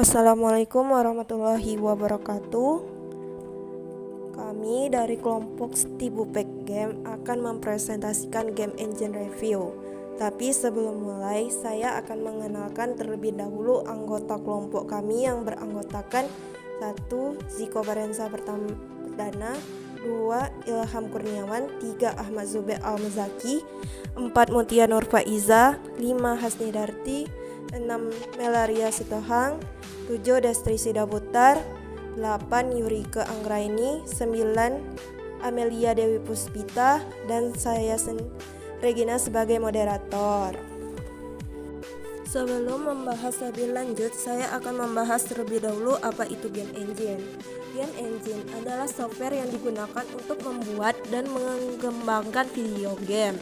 Assalamualaikum warahmatullahi wabarakatuh. Kami dari kelompok Stibupek Game akan mempresentasikan game engine review. Tapi sebelum mulai, saya akan mengenalkan terlebih dahulu anggota kelompok kami yang beranggotakan 1. Ziko Barenza Perdana, 2. Ilham Kurniawan, 3. Ahmad Zubair Al-Muzaki, 4. Mutia Nur Faiza, 5. Hasni Darti, 6. Melaria Sitohang, 7. Destri Sidaputar, 8. Yurike Anggraini, 9. Amelia Dewi Puspita, dan saya Regina sebagai moderator. Sebelum membahas lebih lanjut, saya akan membahas terlebih dahulu apa itu game engine. Game engine adalah software yang digunakan untuk membuat dan mengembangkan video game.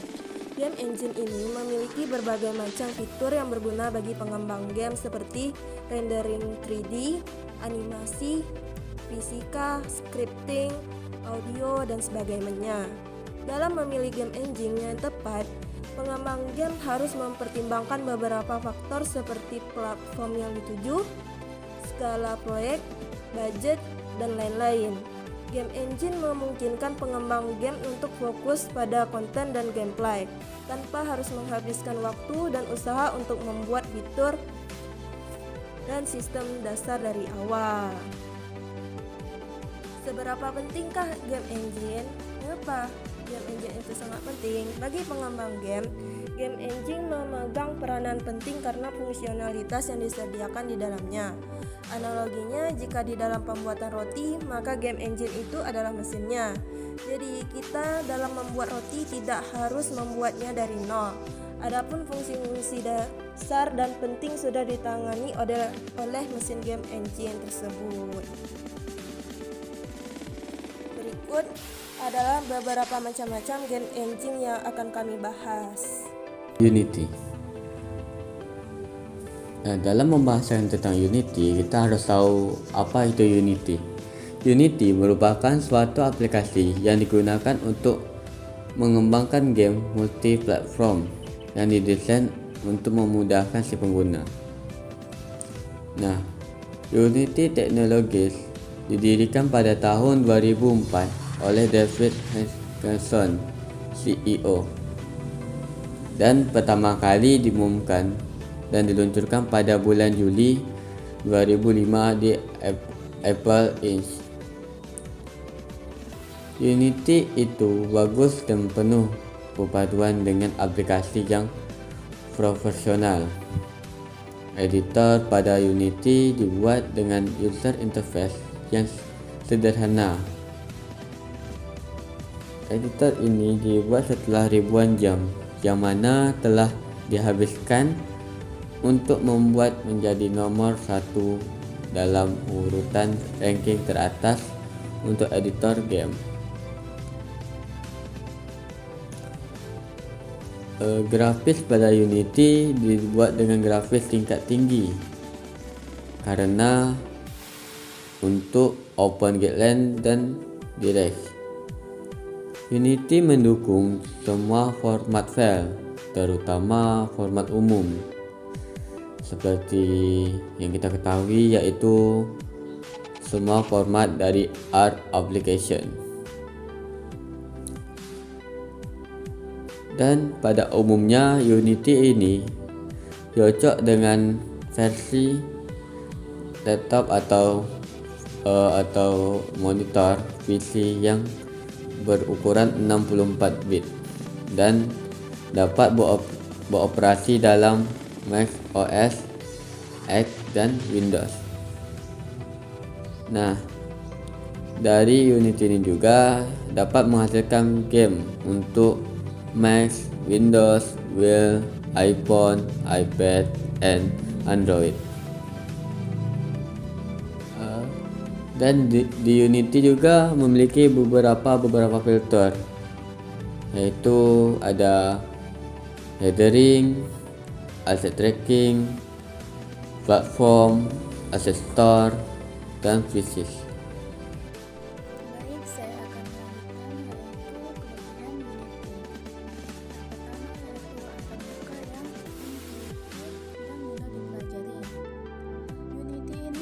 Game engine ini memiliki berbagai macam fitur yang berguna bagi pengembang game seperti rendering 3D, animasi, fisika, scripting, audio, dan sebagainya. Dalam memilih game engine yang tepat, pengembang game harus mempertimbangkan beberapa faktor seperti platform yang dituju, skala proyek, budget, dan lain-lain. Game engine memungkinkan pengembang game untuk fokus pada konten dan gameplay, tanpa harus menghabiskan waktu dan usaha untuk membuat fitur dan sistem dasar dari awal. Seberapa pentingkah game engine? Mengapa game engine itu sangat penting? Bagi pengembang game, game engine memegang peranan penting karena fungsionalitas yang disediakan di dalamnya. Analoginya, jika di dalam pembuatan roti, maka game engine itu adalah mesinnya. Jadi kita dalam membuat roti tidak harus membuatnya dari nol. Adapun fungsi-fungsi dasar dan penting sudah ditangani oleh mesin game engine tersebut. Berikut adalah beberapa macam-macam game engine yang akan kami bahas. Unity. Nah, dalam pembahasan tentang Unity, kita harus tahu apa itu Unity. Unity merupakan suatu aplikasi yang digunakan untuk mengembangkan game multi-platform yang didesain untuk memudahkan si pengguna. Nah, Unity Technologies didirikan pada tahun 2004 oleh David Hanson, CEO, dan pertama kali diumumkan dan diluncurkan pada bulan Juli 2005 di Apple Inc. Unity itu bagus dan penuh perpaduan dengan aplikasi yang profesional. Editor pada Unity dibuat dengan user interface yang sederhana. Editor ini dibuat setelah ribuan jam yang mana telah dihabiskan untuk membuat menjadi nomor 1 dalam urutan ranking teratas untuk editor game. Grafis pada Unity dibuat dengan grafis tingkat tinggi karena untuk OpenGL dan DirectX. Unity mendukung semua format file, terutama format umum seperti yang kita ketahui, yaitu semua format dari art application. Dan pada umumnya Unity ini cocok dengan versi laptop atau monitor PC yang berukuran 64 bit dan dapat beroperasi dalam Mac OS X dan Windows. Nah, dari Unity ini juga dapat menghasilkan game untuk Mac, Windows, Wheel, iPhone, iPad, and Android. Dan di Unity juga memiliki beberapa filter, yaitu ada headering, asset tracking, platform, asset store, dan physics. Baik, saya akan melanjutkan yaitu kelebihan Unity. Pertama yaitu antarmuka yang intuitif dan mudah dipelajari. Unity ini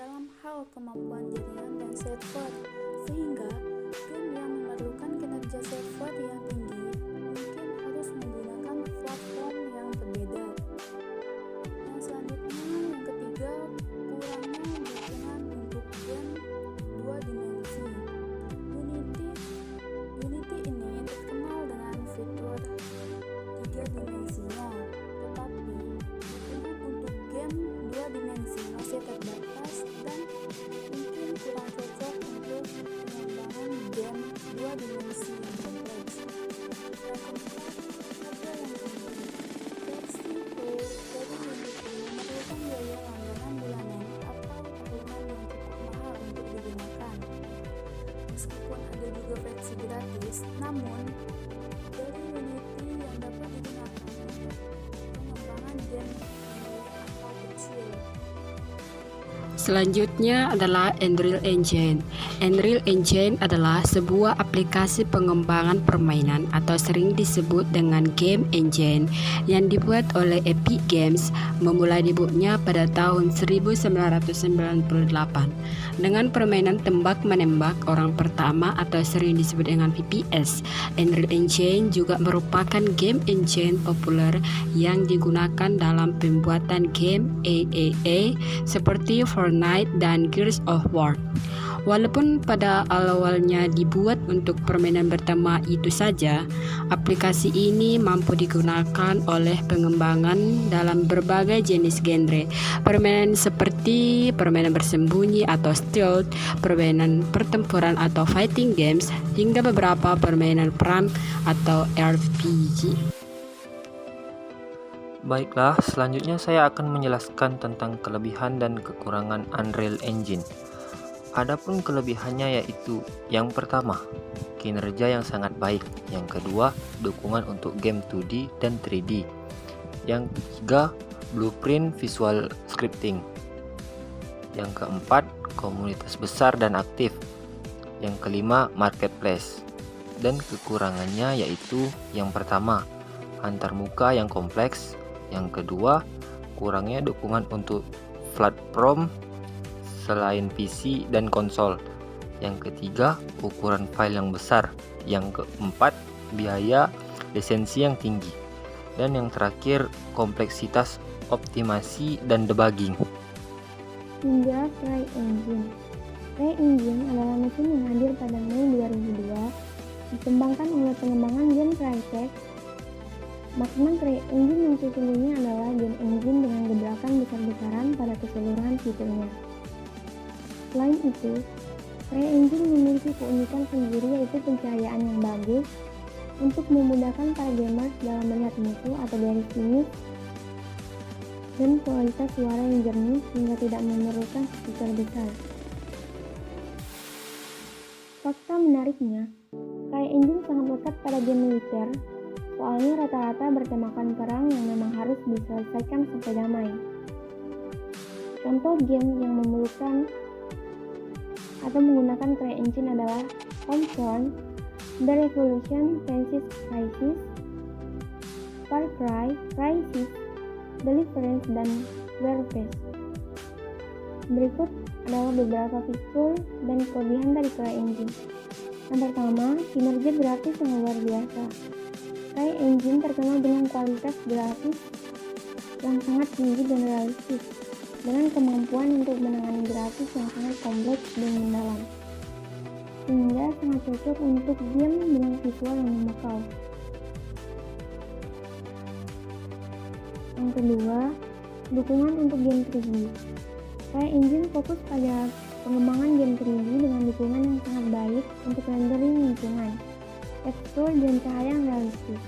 dalam hal kemampuan jaringan dan server, sehingga game yang memerlukan kinerja server yang tinggi mungkin harus menggunakan platform yang berbeda. Yang selanjutnya, yang ketiga, kurangnya dukungan untuk game dua dimensi. Unity ini terkenal dengan fitur tiga dimensinya, tetapi dukungan untuk game dua dimensi masih terbatas dan mungkin kurang cocok untuk pengembangan game dua dimensi yang kompleks. Yang keempat, harga yang tinggi. Versi Pro dari Unity memerlukan biaya langganan bulanan atau tahunan yang cukup mahal untuk digunakan. Meskipun ada juga versi gratis, namun dari Unity yang dapat digunakan untuk pengembangan game menengah atau kecil. Selanjutnya adalah Unreal Engine. Unreal Engine adalah sebuah aplikasi pengembangan permainan atau sering disebut dengan game engine yang dibuat oleh Epic Games, memulai debutnya pada tahun 1998 dengan permainan tembak-menembak orang pertama atau sering disebut dengan FPS. Unreal Engine juga merupakan game engine populer yang digunakan dalam pembuatan game AAA seperti Fortnite dan Gears of War. Walaupun pada awalnya dibuat untuk permainan bertema itu saja, aplikasi ini mampu digunakan oleh pengembangan dalam berbagai jenis genre permainan seperti permainan bersembunyi atau stealth, permainan pertempuran atau fighting games, hingga beberapa permainan perang atau RPG. Baiklah, selanjutnya saya akan menjelaskan tentang kelebihan dan kekurangan Unreal Engine. Adapun kelebihannya yaitu yang pertama, kinerja yang sangat baik. Yang kedua, dukungan untuk game 2D dan 3D. Yang ketiga, blueprint visual scripting. Yang keempat, komunitas besar dan aktif. Yang kelima, marketplace. Dan kekurangannya yaitu yang pertama, antarmuka yang kompleks. Yang kedua, kurangnya dukungan untuk platform selain PC dan konsol. Yang ketiga, ukuran file yang besar. Yang keempat, biaya lisensi yang tinggi. Dan yang terakhir, kompleksitas optimasi dan debugging. Hingga CryEngine. CryEngine adalah mesin yang hadir pada Mei 2002, dikembangkan oleh pengembangan game Crytek. Makna CryEngine yang sesungguhnya adalah game engine dengan gebrakan besar-besaran pada keseluruhan fiturnya. Selain itu, CryEngine memiliki keunikan sendiri yaitu pencahayaan yang bagus untuk memudahkan para gamers dalam melihat musuh atau garis finish, dan kualitas suara yang jernih hingga tidak memerlukan speaker besar. Fakta menariknya, CryEngine sangat lekat pada game militer, soalnya rata-rata bertemakan perang yang memang harus diselesaikan sampai damai. Contoh game yang memerlukan atau menggunakan CryEngine adalah Homefront, The Revolution, Francis Crisis, Far Cry, Crysis, Deliverance, dan Warface. Berikut adalah beberapa fitur dan kelebihan dari CryEngine. Yang pertama, kinerja grafis yang luar biasa. CryEngine terkenal dengan kualitas grafis yang sangat tinggi dan realistis, dengan kemampuan untuk menangani grafis yang sangat kompleks dan mendalam, sehingga sangat cocok untuk game dengan visual yang memukau. Yang kedua, dukungan untuk game 3D. CryEngine fokus pada pengembangan game 3D dengan dukungan yang sangat baik untuk rendering lingkungan, tekstur, dan cahaya yang realistis.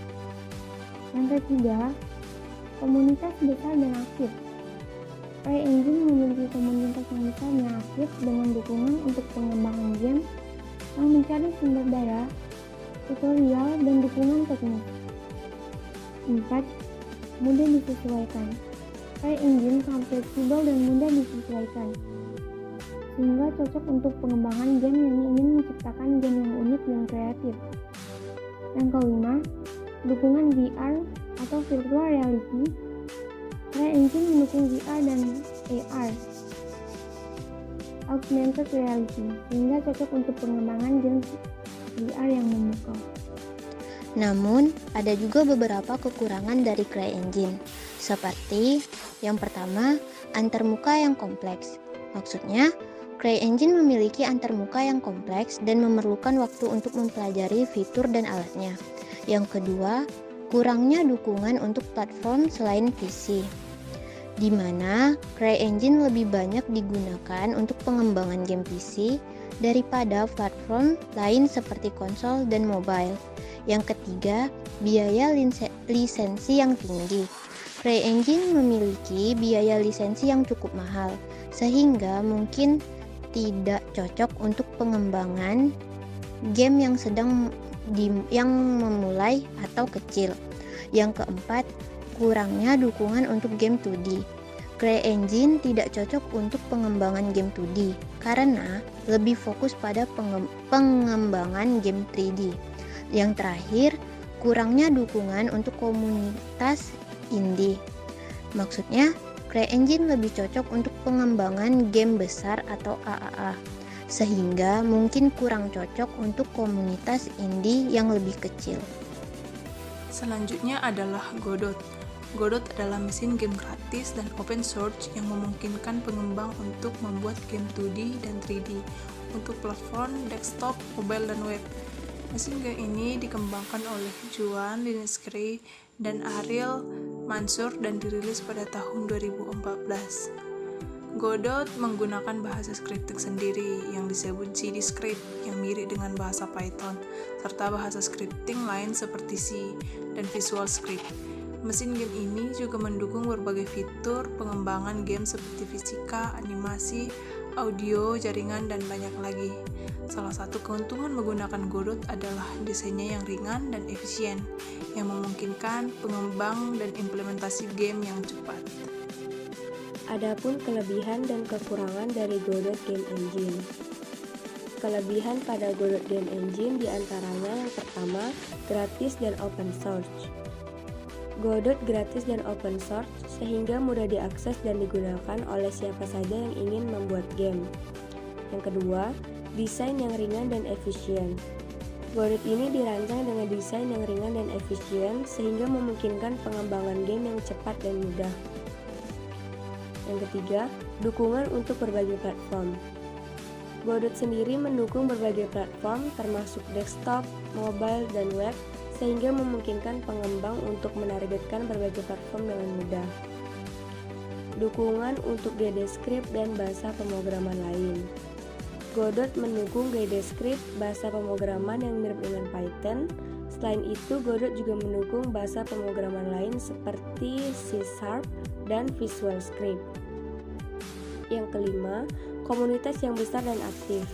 Yang ketiga, komunitas besar dan aktif. CryEngine memiliki komunitas yang besar dan aktif dengan dukungan untuk pengembangan game yang mencari sumber daya, tutorial, dan dukungan teknis. 4. Mudah disesuaikan. CryEngine sangat fleksibel dan mudah disesuaikan, sehingga cocok untuk pengembangan game yang ingin menciptakan game yang unik dan kreatif. Yang kelima, dukungan VR atau virtual reality. CryEngine mendukung VR dan AR, augmented reality, sehingga cocok untuk pengembangan game VR yang memukau. Namun, ada juga beberapa kekurangan dari CryEngine, seperti yang pertama, antarmuka yang kompleks. Maksudnya, CryEngine memiliki antarmuka yang kompleks dan memerlukan waktu untuk mempelajari fitur dan alatnya. Yang kedua, kurangnya dukungan untuk platform selain PC, di mana CryEngine lebih banyak digunakan untuk pengembangan game PC daripada platform lain seperti konsol dan mobile. Yang ketiga, biaya lisensi yang tinggi. CryEngine memiliki biaya lisensi yang cukup mahal, sehingga mungkin tidak cocok untuk pengembangan game yang memulai atau kecil. Yang keempat, kurangnya dukungan untuk game 2D. CryEngine tidak cocok untuk pengembangan game 2D karena lebih fokus pada pengembangan game 3D. Yang terakhir, kurangnya dukungan untuk komunitas indie. Maksudnya, CryEngine lebih cocok untuk pengembangan game besar atau AAA, sehingga mungkin kurang cocok untuk komunitas indie yang lebih kecil. Selanjutnya adalah Godot. Godot adalah mesin game gratis dan open source yang memungkinkan pengembang untuk membuat game 2D dan 3D untuk platform desktop, mobile, dan web. Mesin game ini dikembangkan oleh Juan Linesky dan Ariel Mansur dan dirilis pada tahun 2014. Godot menggunakan bahasa scripting sendiri yang disebut GDScript yang mirip dengan bahasa Python, serta bahasa scripting lain seperti C dan Visual Script. Mesin game ini juga mendukung berbagai fitur pengembangan game seperti fisika, animasi, audio, jaringan, dan banyak lagi. Salah satu keuntungan menggunakan Godot adalah desainnya yang ringan dan efisien, yang memungkinkan pengembang dan implementasi game yang cepat. Adapun kelebihan dan kekurangan dari Godot Game Engine. Kelebihan pada Godot Game Engine diantaranya yang pertama, gratis dan open source. Godot gratis dan open source sehingga mudah diakses dan digunakan oleh siapa saja yang ingin membuat game. Yang kedua, desain yang ringan dan efisien. Godot ini dirancang dengan desain yang ringan dan efisien sehingga memungkinkan pengembangan game yang cepat dan mudah. Yang ketiga, dukungan untuk berbagai platform. Godot sendiri mendukung berbagai platform termasuk desktop, mobile, dan web sehingga memungkinkan pengembang untuk menargetkan berbagai platform dengan mudah. Dukungan untuk GDScript dan bahasa pemrograman lain. Godot mendukung GDScript, bahasa pemrograman yang mirip dengan Python. Selain itu, Godot juga mendukung bahasa pemrograman lain seperti C# dan Visual Script. Yang kelima, komunitas yang besar dan aktif.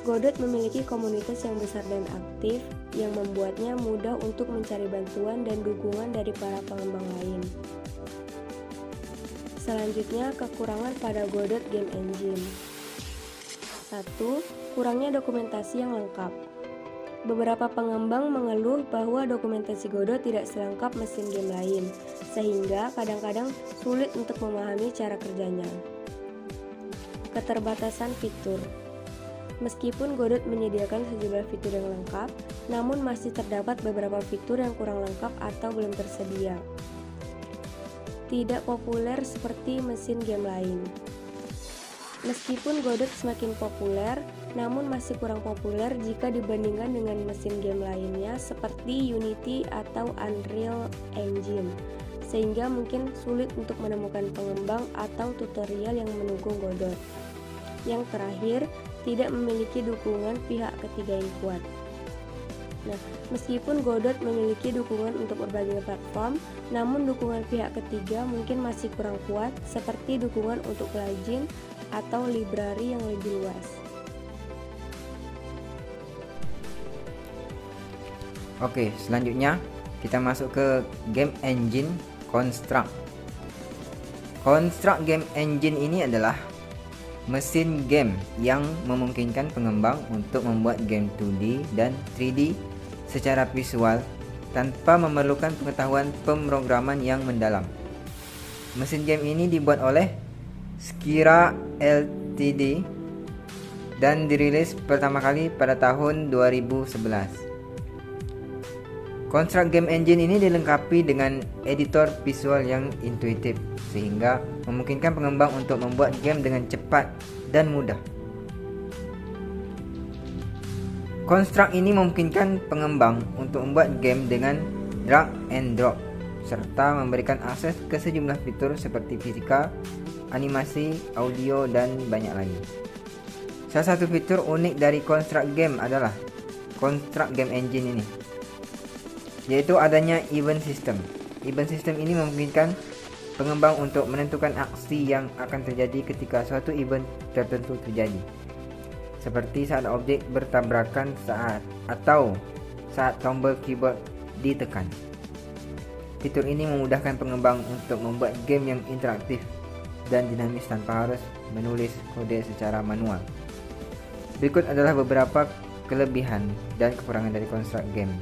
Godot memiliki komunitas yang besar dan aktif yang membuatnya mudah untuk mencari bantuan dan dukungan dari para pengembang lain. Selanjutnya, kekurangan pada Godot Game Engine. 1. Kurangnya dokumentasi yang lengkap. Beberapa pengembang mengeluh bahwa dokumentasi Godot tidak selengkap mesin game lain, sehingga kadang-kadang sulit untuk memahami cara kerjanya. Keterbatasan fitur. Meskipun Godot menyediakan sejumlah fitur yang lengkap, namun masih terdapat beberapa fitur yang kurang lengkap atau belum tersedia. Tidak populer seperti mesin game lain. Meskipun Godot semakin populer, namun masih kurang populer jika dibandingkan dengan mesin game lainnya seperti Unity atau Unreal Engine, sehingga mungkin sulit untuk menemukan pengembang atau tutorial yang mendukung Godot. Yang terakhir, tidak memiliki dukungan pihak ketiga yang kuat. Nah, meskipun Godot memiliki dukungan untuk berbagai platform, namun dukungan pihak ketiga mungkin masih kurang kuat, seperti dukungan untuk plugin atau library yang lebih luas. Oke, selanjutnya kita masuk ke game engine Construct. Construct game engine ini adalah mesin game yang memungkinkan pengembang untuk membuat game 2D dan 3D secara visual tanpa memerlukan pengetahuan pemrograman yang mendalam. Mesin game ini dibuat oleh Skira Ltd dan dirilis pertama kali pada tahun 2011. Construct Game Engine ini dilengkapi dengan editor visual yang intuitif, sehingga memungkinkan pengembang untuk membuat game dengan cepat dan mudah. Construct ini memungkinkan pengembang untuk membuat game dengan drag and drop, serta memberikan akses ke sejumlah fitur seperti fisika, animasi, audio, dan banyak lagi. Salah satu fitur unik dari Construct Game adalah Construct Game Engine ini, yaitu adanya event system. Event system ini memungkinkan pengembang untuk menentukan aksi yang akan terjadi ketika suatu event tertentu terjadi, seperti saat objek bertabrakan atau saat tombol keyboard ditekan. Fitur ini memudahkan pengembang untuk membuat game yang interaktif dan dinamis tanpa harus menulis kode secara manual. Berikut adalah beberapa kelebihan dan kekurangan dari Construct Game.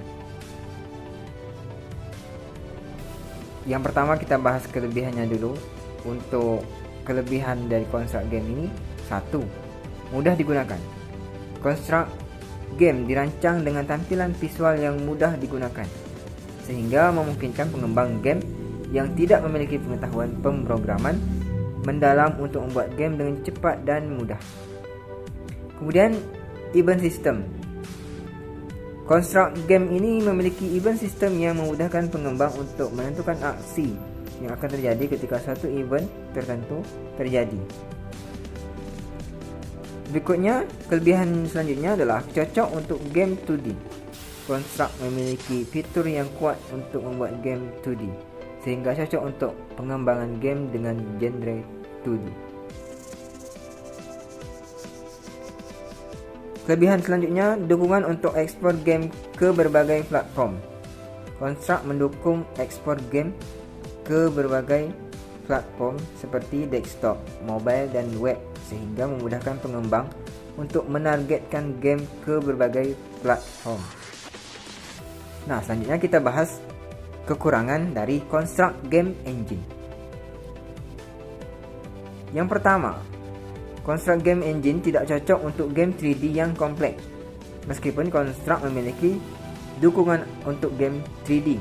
Yang pertama, kita bahas kelebihannya dulu. Untuk kelebihan dari Construct Game ini, 1. Mudah digunakan. Construct Game dirancang dengan tampilan visual yang mudah digunakan, sehingga memungkinkan pengembang game yang tidak memiliki pengetahuan pemrograman mendalam untuk membuat game dengan cepat dan mudah. Kemudian, event system. Construct Game ini memiliki event system yang memudahkan pengembang untuk menentukan aksi yang akan terjadi ketika suatu event tertentu terjadi. Berikutnya, kelebihan selanjutnya adalah cocok untuk game 2D. Construct memiliki fitur yang kuat untuk membuat game 2D, sehingga cocok untuk pengembangan game dengan genre 2D. Kelebihan selanjutnya, dukungan untuk ekspor game ke berbagai platform. Construct mendukung ekspor game ke berbagai platform seperti desktop, mobile, dan web, sehingga memudahkan pengembang untuk menargetkan game ke berbagai platform. Nah, selanjutnya kita bahas kekurangan dari Construct Game Engine. Yang pertama, Construct Game Engine tidak cocok untuk game 3D yang kompleks. Meskipun Construct memiliki dukungan untuk game 3D,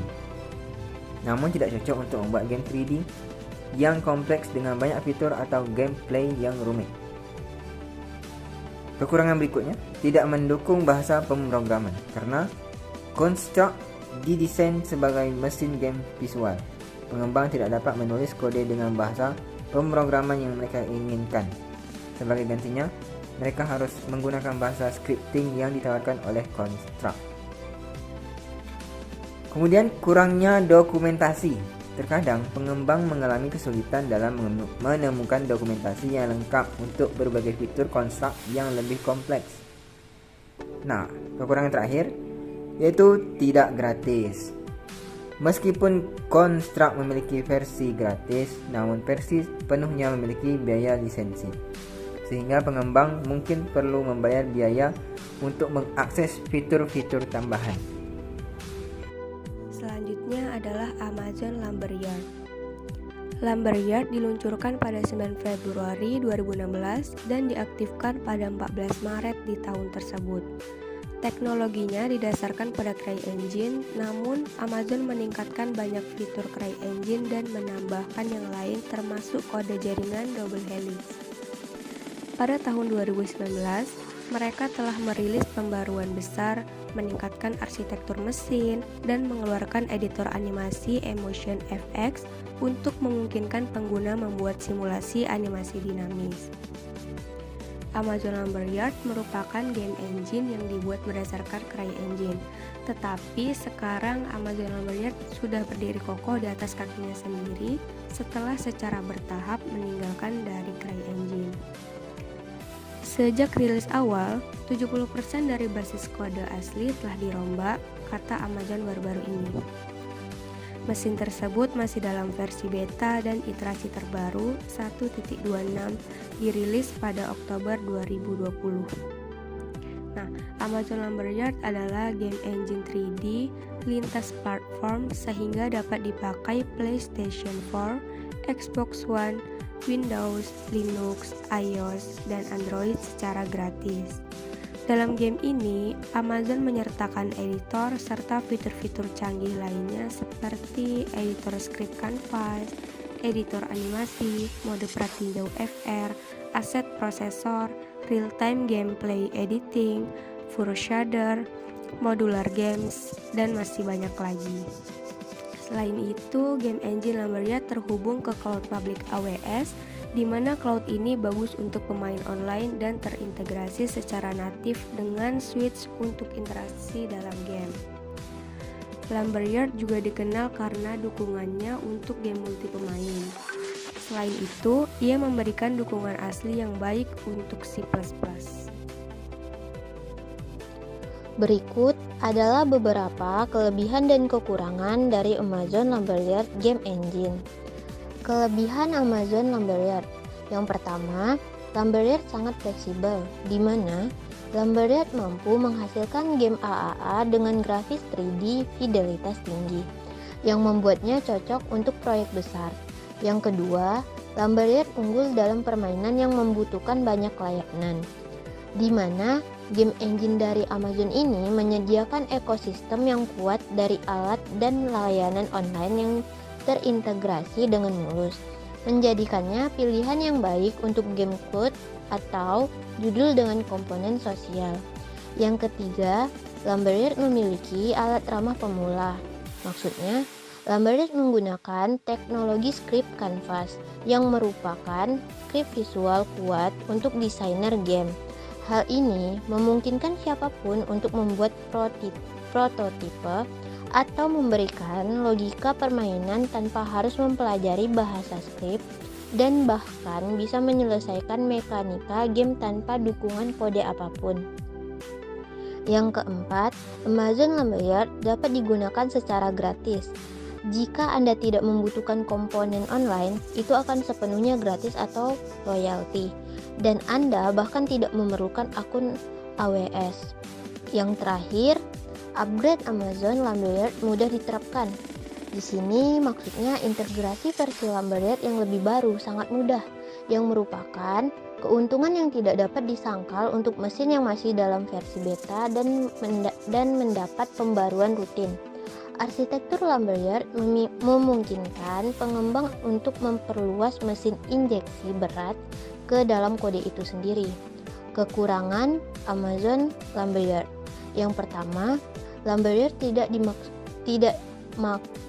namun tidak cocok untuk membuat game 3D yang kompleks dengan banyak fitur atau gameplay yang rumit. Kekurangan berikutnya, tidak mendukung bahasa pemrograman karena Construct didesain sebagai mesin game visual. Pengembang tidak dapat menulis kode dengan bahasa pemrograman yang mereka inginkan. Sebagai gantinya, mereka harus menggunakan bahasa scripting yang ditawarkan oleh Construct. Kemudian, kurangnya dokumentasi. Terkadang pengembang mengalami kesulitan dalam menemukan dokumentasi yang lengkap untuk berbagai fitur Construct yang lebih kompleks. Nah, kekurangan terakhir yaitu tidak gratis. Meskipun Construct memiliki versi gratis, namun versi penuhnya memiliki biaya lisensi, sehingga pengembang mungkin perlu membayar biaya untuk mengakses fitur-fitur tambahan. Selanjutnya adalah Amazon Lumberyard. Lumberyard diluncurkan pada 9 Februari 2016 dan diaktifkan pada 14 Maret di tahun tersebut. Teknologinya didasarkan pada CryEngine, namun Amazon meningkatkan banyak fitur CryEngine dan menambahkan yang lain termasuk kode jaringan double helix. Pada tahun 2019, mereka telah merilis pembaruan besar, meningkatkan arsitektur mesin, dan mengeluarkan editor animasi Emotion FX untuk memungkinkan pengguna membuat simulasi animasi dinamis. Amazon Lumberyard merupakan game engine yang dibuat berdasarkan CryEngine, tetapi sekarang Amazon Lumberyard sudah berdiri kokoh di atas kakinya sendiri setelah secara bertahap meninggalkan dari CryEngine. Sejak rilis awal, 70% dari basis kode asli telah dirombak, kata Amazon baru-baru ini. Mesin tersebut masih dalam versi beta dan iterasi terbaru 1.26 dirilis pada Oktober 2020. Nah, Amazon Lumberyard adalah game engine 3D lintas platform sehingga dapat dipakai PlayStation 4, Xbox One, Windows, Linux, iOS, dan Android secara gratis. Dalam game ini, Amazon menyertakan editor serta fitur-fitur canggih lainnya seperti editor script canvas, editor animasi, mode pratinjau FR, asset processor, real-time gameplay editing, fur shader, modular games, dan masih banyak lagi. Selain itu, game engine Lumberyard terhubung ke cloud public AWS, di mana cloud ini bagus untuk pemain online dan terintegrasi secara natif dengan switch untuk interaksi dalam game. Lumberyard juga dikenal karena dukungannya untuk game multi pemain. Selain itu, ia memberikan dukungan asli yang baik untuk C++. Berikut adalah beberapa kelebihan dan kekurangan dari Amazon Lumberyard Game Engine. Kelebihan Amazon Lumberyard. Yang pertama, Lumberyard sangat fleksibel, di mana Lumberyard mampu menghasilkan game AAA dengan grafis 3D fidelitas tinggi, yang membuatnya cocok untuk proyek besar. Yang kedua, Lumberyard unggul dalam permainan yang membutuhkan banyak layanan, di mana game engine dari Amazon ini menyediakan ekosistem yang kuat dari alat dan layanan online yang terintegrasi dengan mulus, menjadikannya pilihan yang baik untuk game cloud atau judul dengan komponen sosial. Yang ketiga, Lumberyard memiliki alat ramah pemula. Maksudnya, Lumberyard menggunakan teknologi script canvas yang merupakan script visual kuat untuk desainer game. Hal ini memungkinkan siapapun untuk membuat prototipe atau memberikan logika permainan tanpa harus mempelajari bahasa script, dan bahkan bisa menyelesaikan mekanika game tanpa dukungan kode apapun. Yang keempat, Amazon Lumberyard dapat digunakan secara gratis. Jika Anda tidak membutuhkan komponen online, itu akan sepenuhnya gratis atau royalty, dan Anda bahkan tidak memerlukan akun AWS. Yang terakhir, upgrade Amazon Lumberyard mudah diterapkan. Di sini maksudnya integrasi versi Lumberyard yang lebih baru sangat mudah, yang merupakan keuntungan yang tidak dapat disangkal untuk mesin yang masih dalam versi beta dan mendapat pembaruan rutin. Arsitektur Lumberyard memungkinkan pengembang untuk memperluas mesin injeksi berat ke dalam kode itu sendiri. Kekurangan Amazon Lumberyard. Yang pertama, Lumberyard tidak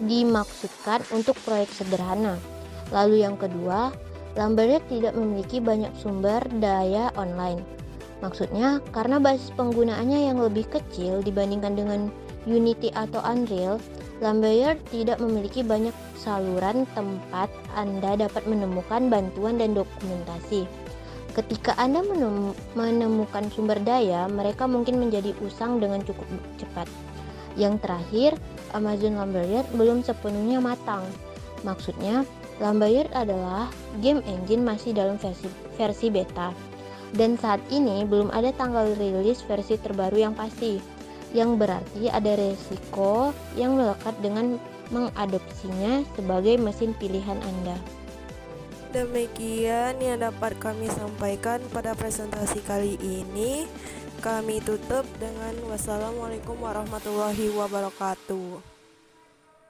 dimaksudkan untuk proyek sederhana. Lalu yang kedua, Lumberyard tidak memiliki banyak sumber daya online. Maksudnya, karena basis penggunaannya yang lebih kecil dibandingkan dengan Unity atau Unreal, Lumberyard tidak memiliki banyak saluran tempat Anda dapat menemukan bantuan dan dokumentasi. Ketika Anda menemukan sumber daya, mereka mungkin menjadi usang dengan cukup cepat. Yang terakhir, Amazon Lumberyard belum sepenuhnya matang. Maksudnya, Lumberyard adalah game engine masih dalam versi beta, dan saat ini belum ada tanggal rilis versi terbaru yang pasti, yang berarti ada resiko yang melekat dengan mengadopsinya sebagai mesin pilihan Anda. Demikian yang dapat kami sampaikan pada presentasi kali ini. Kami tutup dengan wassalamualaikum warahmatullahi wabarakatuh.